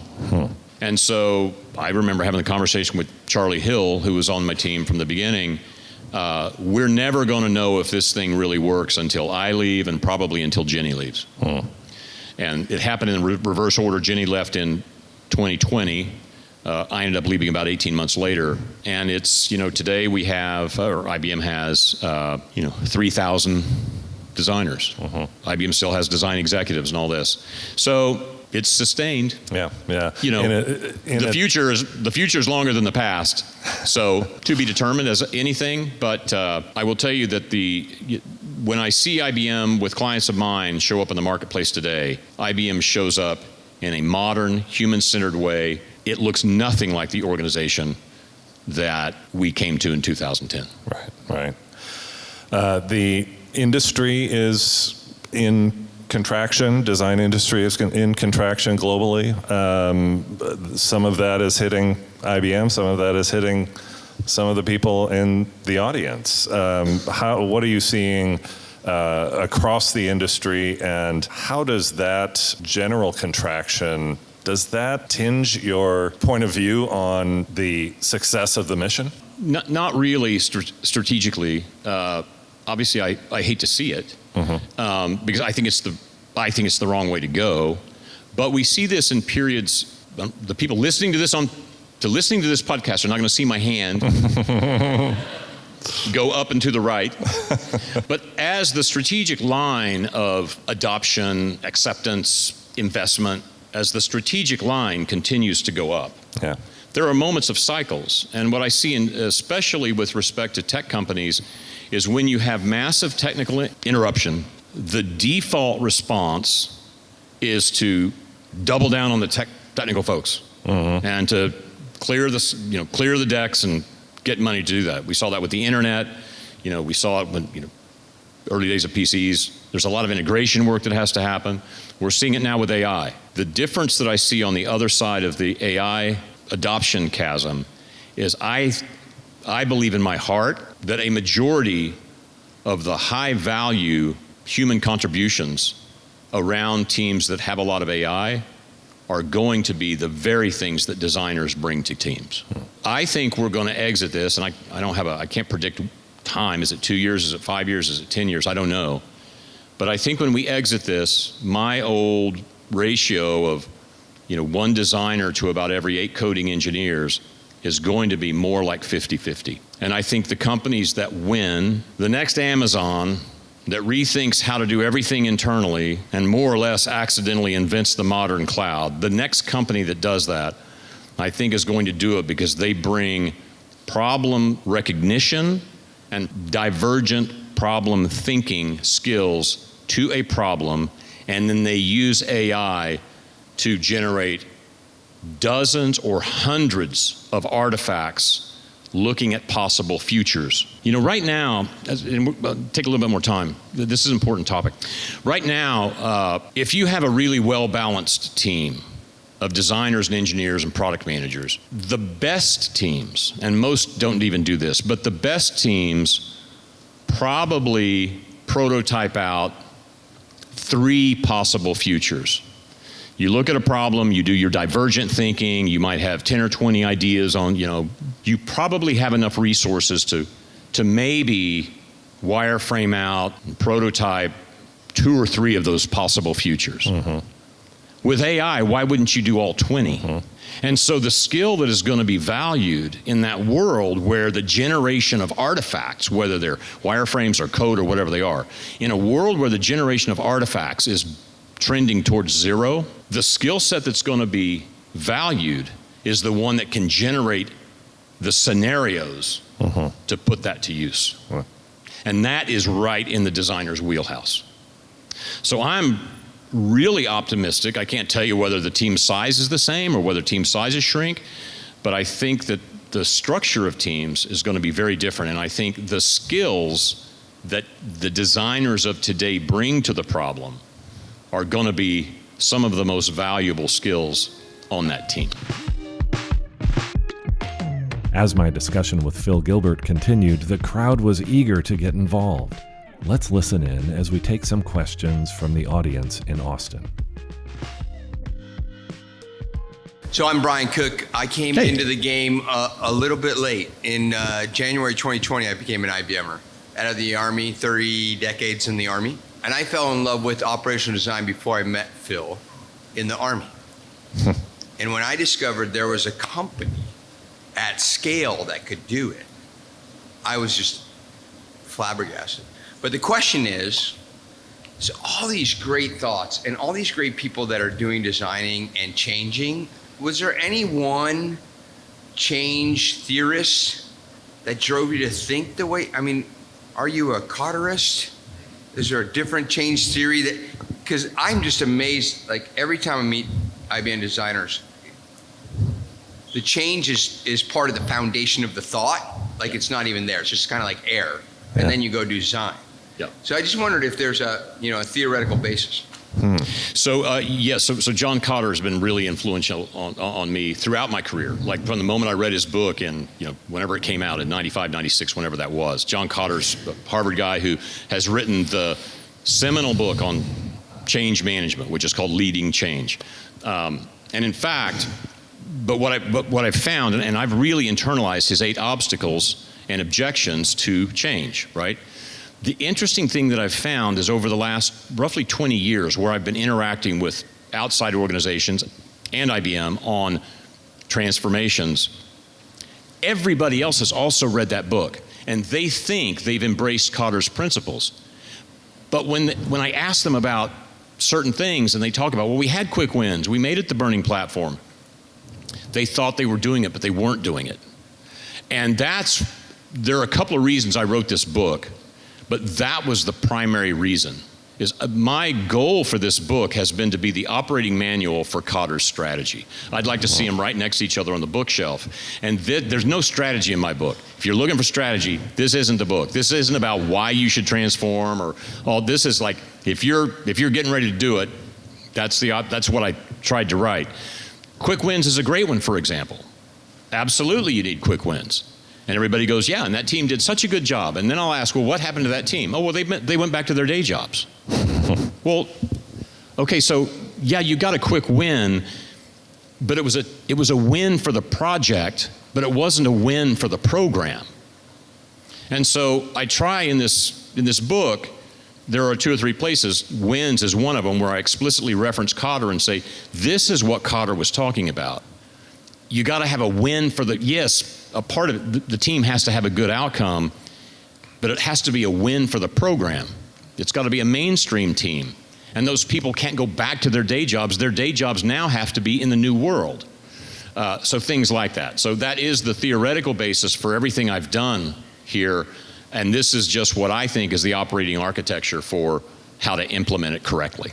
S1: And so I remember having a conversation with Charlie Hill, who was on my team from the beginning. We're never going to know if this thing really works until I leave, and probably until Jenny leaves. And it happened in reverse order. Jenny left in 2020. I ended up leaving about 18 months later. And it's, today we have, or IBM has, 3,000 designers. IBM still has design executives and all this. So it's sustained.
S3: Yeah.
S1: The future is longer than the past. So to be determined as anything, but I will tell you that when I see IBM with clients of mine show up in the marketplace today, IBM shows up in a modern, human-centered way. It looks nothing like the organization that we came to in 2010.
S3: Right. The industry is in contraction. Design industry is in contraction globally. Some of that is hitting IBM. Some of that is hitting some of the people in the audience. What are you seeing across the industry, and how does that general contraction, does that tinge your point of view on the success of the mission?
S1: Not really strategically. Obviously, I hate to see it because I think it's the wrong way to go. But we see this in periods. The people listening to this podcast are not going to see my hand go up and to the right. But as the strategic line of adoption, acceptance, investment, as the strategic line continues to go up, there are moments of cycles. And what I see, especially with respect to tech companies, is when you have massive technical interruption, the default response is to double down on the technical folks and to clear the decks and get money to do that. We saw that with the internet. We saw it when early days of PCs. There's a lot of integration work that has to happen. We're seeing it now with AI. The difference that I see on the other side of the AI adoption chasm is I believe in my heart that a majority of the high value human contributions around teams that have a lot of AI are going to be the very things that designers bring to teams. I think we're going to exit this, and I can't predict time. Is it 2 years? Is it 5 years? Is it 10 years? I don't know. But I think when we exit this, my old ratio of one designer to about every 8 coding engineers is going to be more like 50-50. And I think the companies that win, the next Amazon that rethinks how to do everything internally and more or less accidentally invents the modern cloud, the next company that does that, I think, is going to do it because they bring problem recognition and divergent problem thinking skills to a problem, and then they use AI to generate dozens or hundreds of artifacts looking at possible futures. Right now, and we'll take a little bit more time. This is an important topic. Right now, if you have a really well-balanced team of designers and engineers and product managers, the best teams, and most don't even do this, but the best teams probably prototype out 3 possible futures. You look at a problem, you do your divergent thinking, you might have 10 or 20 ideas on, you probably have enough resources to maybe wireframe out and prototype 2 or 3 of those possible futures. With AI, why wouldn't you do all 20? And so the skill that is going to be valued in that world where the generation of artifacts, whether they're wireframes or code or whatever they are, in a world where the generation of artifacts is trending towards zero, the skill set that's going to be valued is the one that can generate the scenarios to put that to use. And that is right in the designer's wheelhouse. So I'm really optimistic. I can't tell you whether the team size is the same or whether team sizes shrink, but I think that the structure of teams is going to be very different. And I think the skills that the designers of today bring to the problem are going to be some of the most valuable skills on that team.
S2: As my discussion with Phil Gilbert continued, the crowd was eager to get involved. Let's listen in as we take some questions from the audience in Austin.
S4: So I'm Brian Cook. I came into the game a little bit late. In January 2020, I became an IBMer. Out of the Army, 30 decades in the Army. And I fell in love with operational design before I met Phil in the Army. And when I discovered there was a company at scale that could do it, I was just flabbergasted. But the question is, so all these great thoughts and all these great people that are doing designing and changing, was there any one change theorist that drove you to think the way, I mean, are you a Cotterist? Is there a different change theory that, because I'm just amazed, like every time I meet IBM designers, the change is part of the foundation of the thought, like it's not even there, it's just kind of like air, and then you go do design.
S1: Yeah.
S4: So I just wondered if there's a theoretical basis.
S1: So John Cotter has been really influential on me throughout my career. Like from the moment I read his book and whenever it came out in 95, 96, whenever that was. John Cotter's a Harvard guy who has written the seminal book on change management, which is called Leading Change. And in fact, but what I've found, and I've really internalized his 8 obstacles and objections to change, right? The interesting thing that I've found is over the last roughly 20 years where I've been interacting with outside organizations and IBM on transformations, everybody else has also read that book and they think they've embraced Cotter's principles. But when I ask them about certain things and they talk about, well, we had quick wins, we made it the burning platform, they thought they were doing it, but they weren't doing it. And there are a couple of reasons I wrote this book. But that was the primary reason. My goal for this book has been to be the operating manual for Cotter's strategy. I'd like to see them right next to each other on the bookshelf. And there's no strategy in my book. If you're looking for strategy, this isn't the book. This isn't about why you should transform or all. This is like if you're getting ready to do it, that's what I tried to write. Quick wins is a great one, for example. Absolutely, you need quick wins. And everybody goes, yeah, and that team did such a good job. And then I'll ask, well, what happened to that team? Oh, well, they went back to their day jobs. Well, okay, so yeah, you got a quick win, but it was a win for the project, but it wasn't a win for the program. And so I try in this book, there are 2 or 3 places, wins is one of them, where I explicitly reference Cotter and say, this is what Cotter was talking about. You got to have a win for a part of it, the team has to have a good outcome, but it has to be a win for the program. It's got to be a mainstream team. And those people can't go back to their day jobs. Their day jobs now have to be in the new world. So things like that. So that is the theoretical basis for everything I've done here. And this is just what I think is the operating architecture for how to implement it correctly.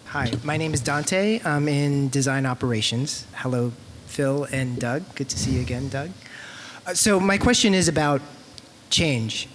S5: Hi, my name is Dante. I'm in design operations. Hello, Phil and Doug. Good to see you again, Doug. So my question is about change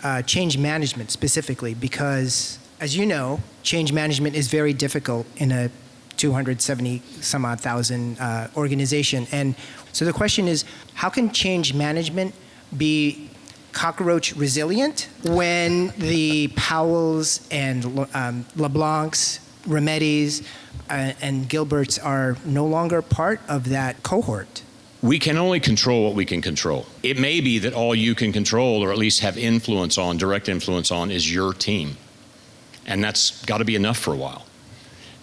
S5: management specifically, because as you know, change management is very difficult in a 270 some odd thousand organization. And so the question is, how can change management be cockroach resilient when the Powells and LeBlancs, Remedis, and Gilberts are no longer part of that cohort?
S1: We can only control what we can control. It may be that all you can control, or at least have influence on, direct influence on, is your team. And that's got to be enough for a while.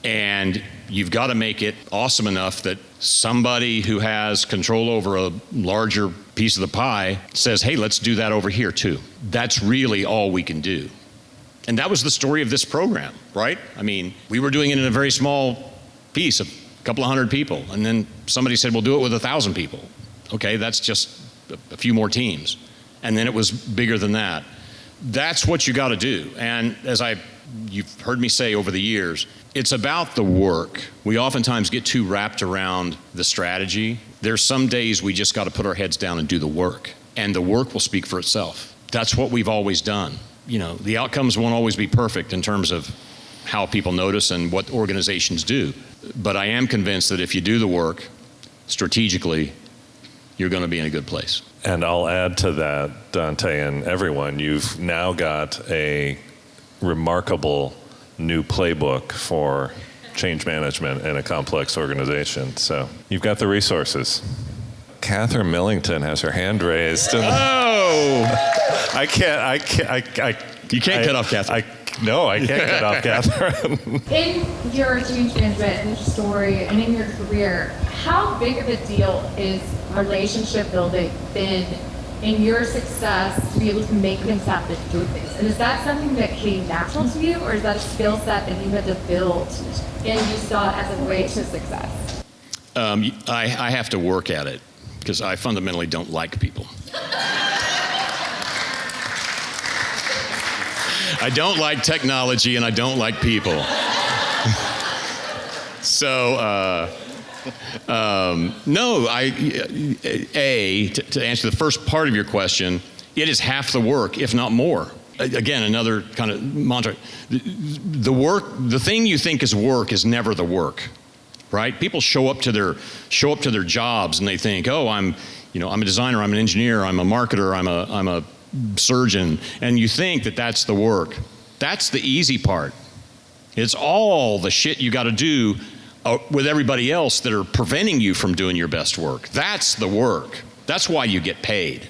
S1: And you've got to make it awesome enough that somebody who has control over a larger piece of the pie says, hey, let's do that over here too. That's really all we can do. And that was the story of this program, right? I mean, we were doing it in a very small piece, a couple of hundred people. And then somebody said, we'll do it with 1,000 people. Okay, that's just a few more teams. And then it was bigger than that. That's what you got to do. And as you've heard me say over the years, it's about the work. We oftentimes get too wrapped around the strategy. There's some days we just got to put our heads down and do the work. And the work will speak for itself. That's what we've always done. You know, the outcomes won't always be perfect in terms of how people notice and what organizations do. But I am convinced that if you do the work strategically, you're going to be in a good place.
S3: And I'll add to that, Dante and everyone, you've now got a remarkable new playbook for change management in a complex organization. So you've got the resources. Catherine Millington has her hand raised.
S1: Oh!
S3: I can't.
S1: You can't cut off Catherine.
S3: No, I can't cut off Catherine.
S6: In your change management story and in your career, how big of a deal is relationship building been in your success to be able to make things happen, do things? And is that something that came natural to you, or is that a skill set that you had to build and you saw it as a way to success?
S1: I have to work at it because I fundamentally don't like people. I don't like technology and I don't like people. So, no, to answer the first part of your question, it is half the work, if not more. Again, another kind of mantra. The thing you think is work is never the work, right? People show up to their jobs and they think, oh, I'm a designer, I'm an engineer, I'm a marketer, I'm a surgeon, and you think that that's the work. That's the easy part. It's all the shit you got to do with everybody else that are preventing you from doing your best work. That's the work. That's why you get paid.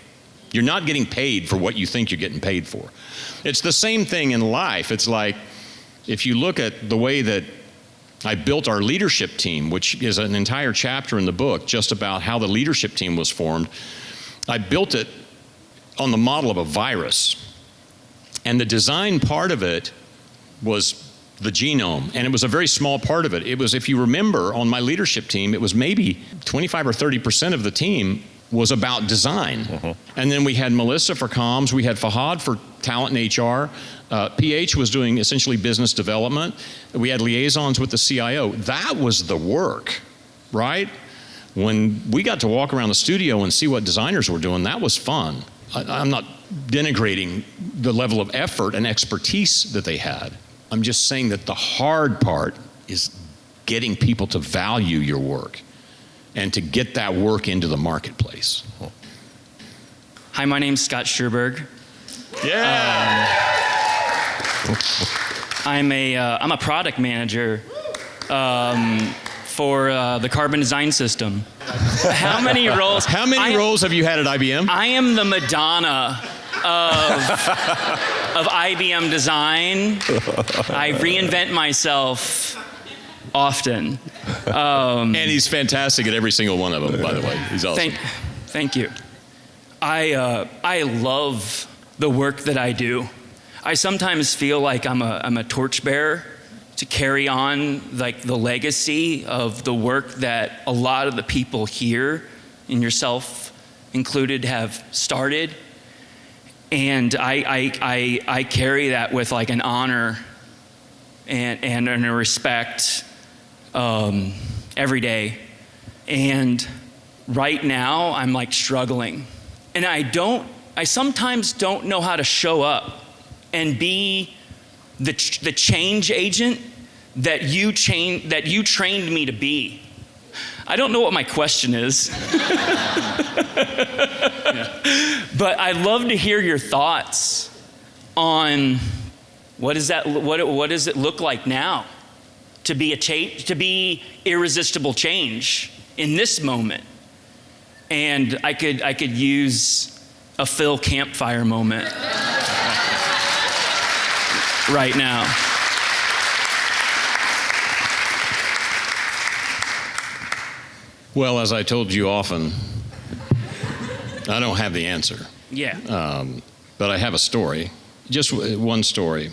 S1: You're not getting paid for what you think you're getting paid for. It's the same thing in life. It's like, if you look at the way that I built our leadership team, which is an entire chapter in the book just about how the leadership team was formed, I built it on the model of a virus. And the design part of it was the genome, and it was a very small part of it. It was, if you remember, on my leadership team, it was maybe 25 or 30% of the team was about design. And then we had Melissa for comms, we had Fahad for talent and HR, PH was doing essentially business development, we had liaisons with the CIO. That was the work, right? When we got to walk around the studio and see what designers were doing, that was fun. I'm not denigrating the level of effort and expertise that they had. I'm just saying that the hard part is getting people to value your work and to get that work into the marketplace.
S7: Hi, my name's Scott Scherberg.
S1: Yeah.
S7: I'm a product manager for the Carbon Design System. How many roles?
S1: How many roles have you had at IBM?
S7: I am the Madonna of IBM Design. I reinvent myself often.
S1: And he's fantastic at every single one of them, by the way. He's awesome.
S7: Thank you. I love the work that I do. I sometimes feel like I'm a torchbearer to carry on like the legacy of the work that a lot of the people here, and yourself included, have started. And I carry that with like an honor and a respect every day. And right now I'm like struggling. And I sometimes don't know how to show up and be the change agent that you trained me to be. I don't know what my question is. But I'd love to hear your thoughts on what does it look like now to be irresistible change in this moment. And I could use a Phil campfire moment right now.
S1: Well, as I told you often, I don't have the answer.
S7: Yeah.
S1: But I have a story, just one story.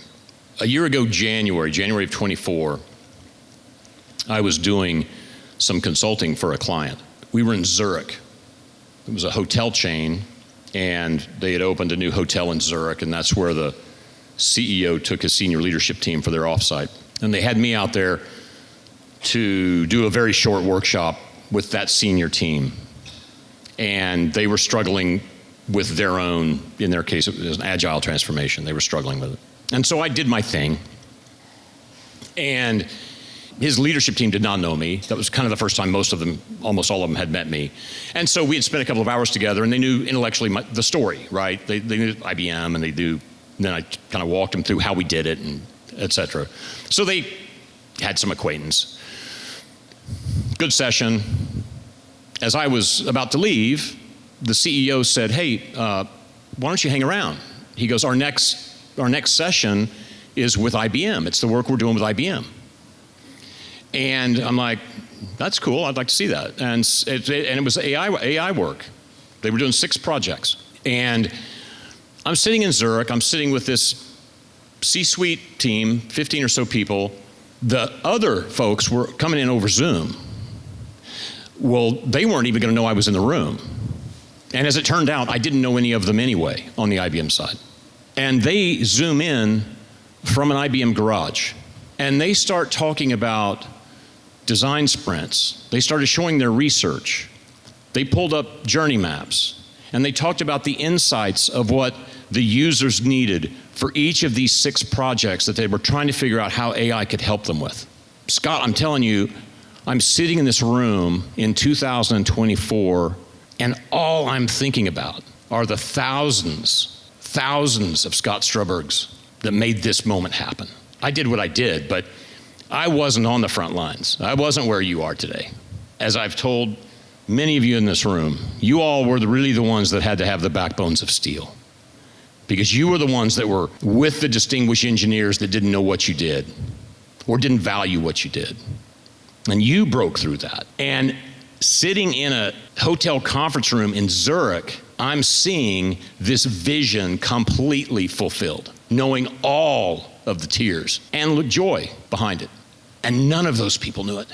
S1: a year ago, January of 24, I was doing some consulting for a client. We were in Zurich. It was a hotel chain, and they had opened a new hotel in Zurich, and that's where the CEO took his senior leadership team for their offsite. And they had me out there to do a very short workshop with that senior team. And they were struggling with their own, in their case, it was an agile transformation. They were struggling with it. And so I did my thing. And his leadership team did not know me. That was kind of the first time almost all of them had met me. And so we had spent a couple of hours together, and they knew intellectually the story, right? They knew IBM, and and then I kind of walked them through how we did it, and et cetera. So they had some acquaintance. Good session. As I was about to leave, the CEO said, "Hey, why don't you hang around?" He goes, our next session is with IBM. It's the work we're doing with IBM. And I'm like, that's cool. I'd like to see that. And it was AI work. They were doing 6 projects. And I'm sitting in Zurich. I'm sitting with this C-suite team, 15 or so people. The other folks were coming in over Zoom. Well, they weren't even going to know I was in the room. And as it turned out, I didn't know any of them anyway on the IBM side. And they zoom in from an IBM garage. And they start talking about design sprints. They started showing their research. They pulled up journey maps. And they talked about the insights of what the users needed for each of these 6 projects that they were trying to figure out how AI could help them with. Scott, I'm telling you, I'm sitting in this room in 2024, and all I'm thinking about are the thousands of Scott Strubbergs that made this moment happen. I did what I did, but I wasn't on the front lines. I wasn't where you are today. As I've told many of you in this room, you all were really the ones that had to have the backbones of steel, because you were the ones that were with the distinguished engineers that didn't know what you did or didn't value what you did. And you broke through that. And sitting in a hotel conference room in Zurich, I'm seeing this vision completely fulfilled, knowing all of the tears and joy behind it. And none of those people knew it.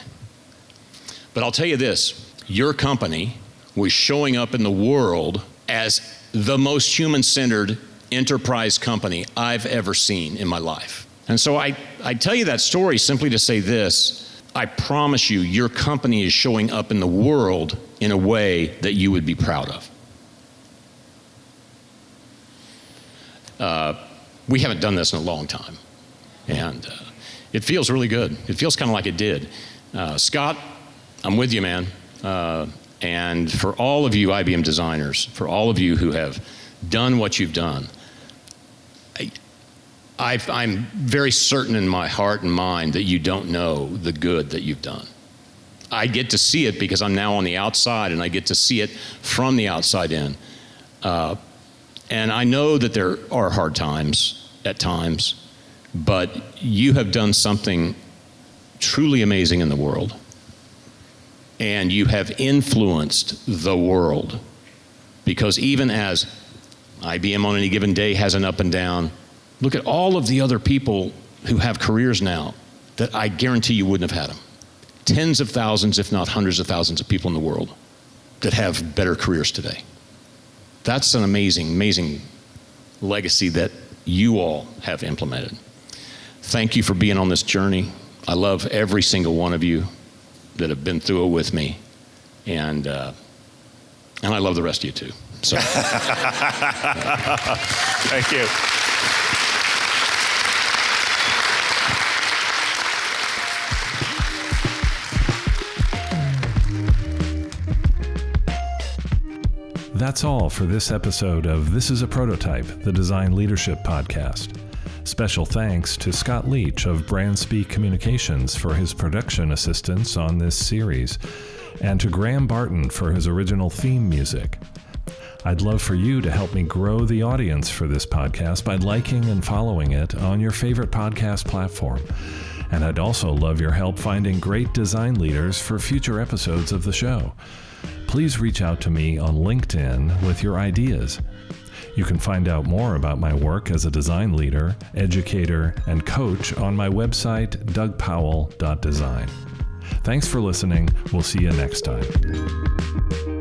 S1: But I'll tell you this, your company was showing up in the world as the most human-centered enterprise company I've ever seen in my life. And so I tell you that story simply to say this, I promise you, your company is showing up in the world in a way that you would be proud of. We haven't done this in a long time, and it feels really good. It feels kind of like it did. Scott, I'm with you, man. And for all of you IBM designers, for all of you who have done what you've done, I'm very certain in my heart and mind that you don't know the good that you've done. I get to see it because I'm now on the outside, and I get to see it from the outside in. And I know that there are hard times at times, but you have done something truly amazing in the world. And you have influenced the world, because even as IBM on any given day has an up and down, look at all of the other people who have careers now that I guarantee you wouldn't have had them. Tens of thousands, if not hundreds of thousands of people in the world that have better careers today. That's an amazing, amazing legacy that you all have implemented. Thank you for being on this journey. I love every single one of you that have been through it with me. And I love the rest of you too. So.
S3: Thank you.
S2: That's all for this episode of This is a Prototype, the Design Leadership Podcast. Special thanks to Scott Leach of Brandspeak Communications for his production assistance on this series, and to Graham Barton for his original theme music. I'd love for you to help me grow the audience for this podcast by liking and following it on your favorite podcast platform. And I'd also love your help finding great design leaders for future episodes of the show. Please reach out to me on LinkedIn with your ideas. You can find out more about my work as a design leader, educator, and coach on my website, dougpowell.design. Thanks for listening. We'll see you next time.